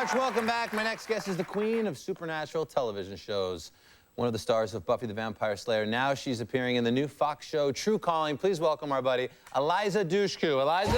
much. Welcome back. My next guest is the queen of supernatural television shows. One of the stars of Buffy the Vampire Slayer. Now she's appearing in the new Fox show, True Calling. Please welcome our buddy, Eliza Dushku. Eliza?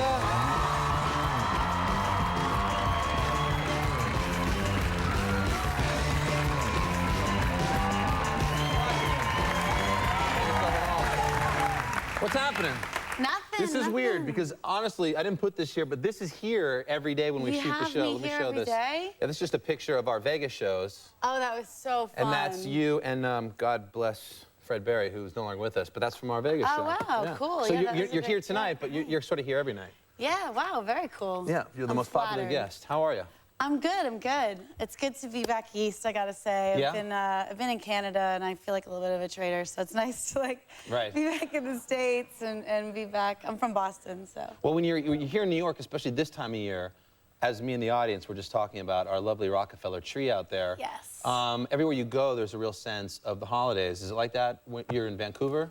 What's happening? Nothing. This is weird because honestly, I didn't put this here, but this is here every day when we shoot the show. Let me show this. Day? Yeah, this is just a picture of our Vegas shows. Oh, that was so fun. And that's you and God bless Fred Berry, who's no longer with us, but that's from our Vegas show. Oh, wow, yeah. cool. So yeah, you're here tonight, but you're sort of here every night. Yeah, wow, very cool. Yeah, you're the most popular guest. How are you? I'm good, I'm good. It's good to be back east, I gotta say. I've been in Canada, and I feel like a little bit of a traitor, so it's nice to, like, be back in the States and be back. I'm from Boston, so. Well, when you're here in New York, especially this time of year, as me and the audience were just talking about our lovely Rockefeller tree out there. Yes. Everywhere you go, there's a real sense of the holidays. Is it like that when you're in Vancouver?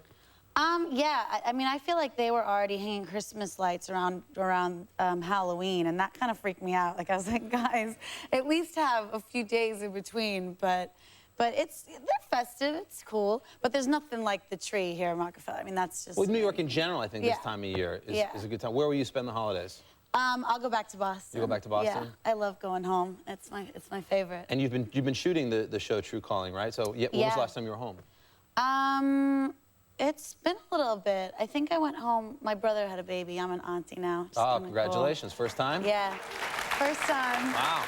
Yeah, I mean, I feel like they were already hanging Christmas lights around Halloween, and that kind of freaked me out. Like, I was like, guys, at least have a few days in between, but they're festive, it's cool, but there's nothing like the tree here in Rockefeller. I mean, that's just... Well, New York in general, I think this time of year is a good time. Where will you spend the holidays? I'll go back to Boston. You go back to Boston? Yeah, I love going home. It's my favorite. And you've been shooting the show True Calling, right? So when was the last time you were home? It's been a little bit. I think I went home. My brother had a baby. I'm an auntie now. Oh, congratulations. Cool. First time? Yeah, first time. Wow.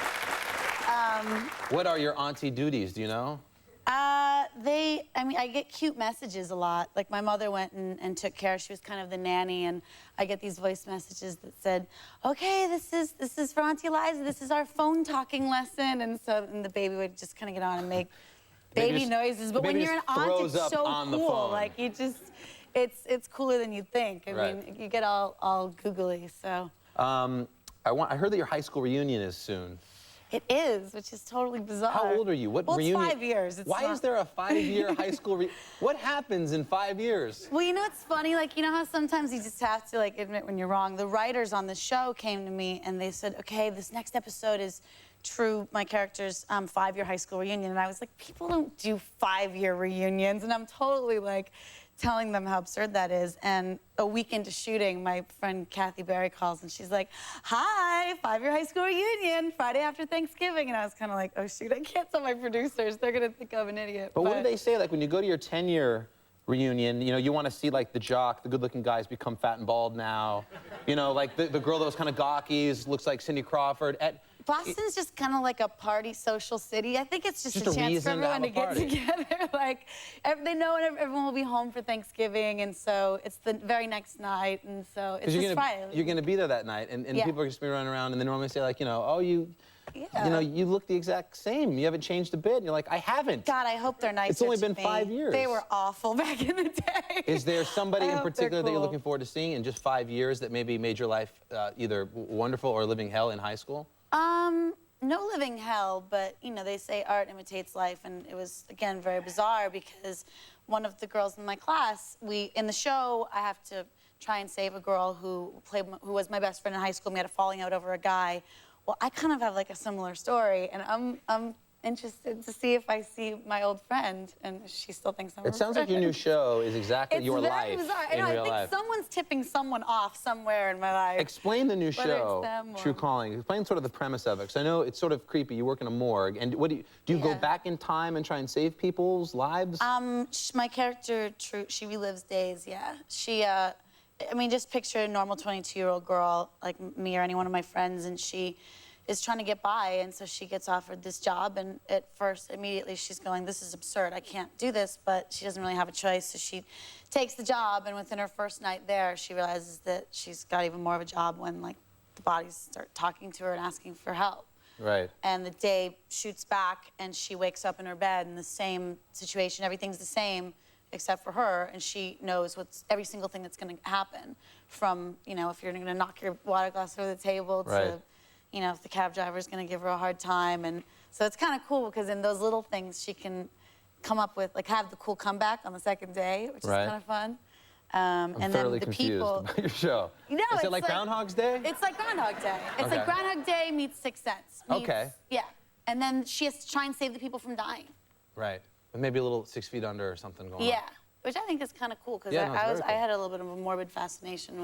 What are your auntie duties, do you know? I mean, I get cute messages a lot. Like, my mother went and took care. She was kind of the nanny, and I get these voice messages that said, okay, this is for Auntie Eliza. This is our phone talking lesson. And so the baby would just kind of get on and make baby noises. But when you're an aunt, it's so cool. Like, you just, it's cooler than you think. I mean, you get all googly, so. I heard that your high school reunion is soon. It is, which is totally bizarre. How old are you? What reunion? It's 5 years. Why is there a 5-year high school reunion? What happens in 5 years? Well, you know what's funny? Like, you know how sometimes you just have to, like, admit when you're wrong? The writers on the show came to me and they said, okay, this next episode is True, my character's 5-year high school reunion. And I was like, people don't do 5-year reunions. And I'm totally, like, telling them how absurd that is. And a week into shooting, my friend Kathy Berry calls and she's like, hi, 5-year high school reunion, Friday after Thanksgiving. And I was kind of like, oh shoot, I can't tell my producers. They're gonna think I'm an idiot. But what do they say, like, when you go to your 10-year reunion, you know, you want to see, like, the jock, the good-looking guys become fat and bald now. You know, like, the girl that was kind of gawky looks like Cindy Crawford. Boston's just kind of like a party social city. I think it's just a chance for everyone to get together. Like, they know everyone will be home for Thanksgiving, and so it's the very next night, and so it's just Friday. You're going to be there that night, and people are just going to be running around, and they normally say, like, you know, oh, you know, you look the exact same. You haven't changed a bit. And you're like, I haven't. God, I hope they're nicer. It's only been 5 years. They were awful back in the day. Is there somebody in particular that you're looking forward to seeing in just 5 years that maybe made your life either wonderful or living hell in high school? No living hell, but, you know, they say art imitates life, and it was, again, very bizarre because one of the girls in my class, in the show, I have to try and save a girl who was my best friend in high school, and we had a falling out over a guy. Well, I kind of have, like, a similar story, and I'm interested to see if I see my old friend, and she still thinks I'm a It sounds like your new show is exactly your life in real life. I think someone's tipping someone off somewhere in my life. Explain the new show, True Calling. Explain sort of the premise of it, because I know it's sort of creepy. You work in a morgue, and what do you go back in time and try and save people's lives? My character, True, she relives days, She, I mean, just picture a normal 22-year-old girl, like me or any one of my friends, and she is trying to get by, and so she gets offered this job, and at first, immediately, she's going, this is absurd, I can't do this, but she doesn't really have a choice, so she takes the job, and within her first night there, she realizes that she's got even more of a job when, like, the bodies start talking to her and asking for help. Right. And the day shoots back, and she wakes up in her bed in the same situation, everything's the same, except for her, and she knows every single thing that's gonna happen, from, you know, if you're gonna knock your water glass over the table to, you know, if the cab driver's gonna give her a hard time. And so it's kind of cool because in those little things she can come up with, like, have the cool comeback on the second day, which is kind of fun. I'm and thoroughly then the confused people. about your show. No, Is it's it like Groundhog's Day? It's like Groundhog Day. It's Okay. like Groundhog Day meets Sixth Sense. Meets, Okay. Yeah. And then she has to try and save the people from dying. Right. With maybe a little 6 feet under or something going on. Yeah. Which I think is kind of cool because Yeah, no, it's very I cool. had a little bit of a morbid fascination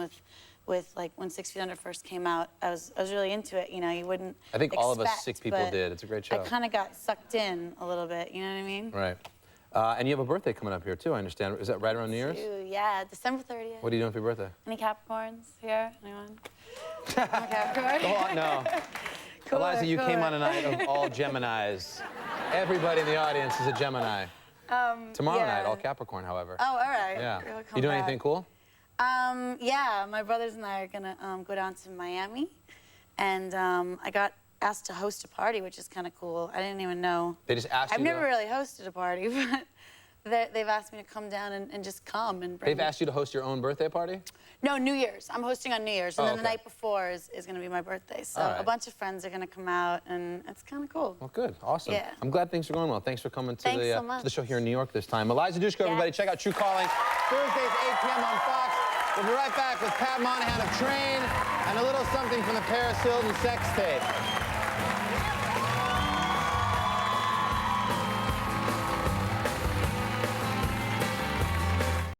with like when 6 Feet Under first came out. I was really into it. You know, you wouldn't. I think all of us expect, sick people but did. It's a great show. I kind of got sucked in a little bit. You know what I mean? Right. And you have a birthday coming up here too, I understand. Is that right around New Year's? Ooh, yeah, December 30th. What are you doing for your birthday? Any Capricorns here? Anyone? I'm a Capricorn. Oh, no. Cooler, Eliza, you came cooler. on a night of all Geminis. Everybody in the audience is a Gemini. Tomorrow yeah. night, all Capricorn, however. Oh, all right. Yeah. We'll come You doing back. anything cool? Yeah, my brothers and I are gonna go down to Miami, and I got asked to host a party, which is kind of cool. I didn't even know. They just asked I've you never to... really hosted a party, but they've asked me to come down and just come and bring. They've asked you to host your own birthday party? No, New Year's. I'm hosting on New Year's, and Oh, then the okay. night before is gonna be my birthday. So All right. a bunch of friends are gonna come out, and it's kind of cool. Well, good. Awesome. Yeah. I'm glad things are going well. Thanks for coming to, Thanks so to much. the show here in New York this time. Eliza Dushku, everybody. Yes. Check out True Calling. Thursdays, 8 p.m. on Fox. We'll be right back with Pat Monahan of Train and a little something from the Paris Hilton sex tape.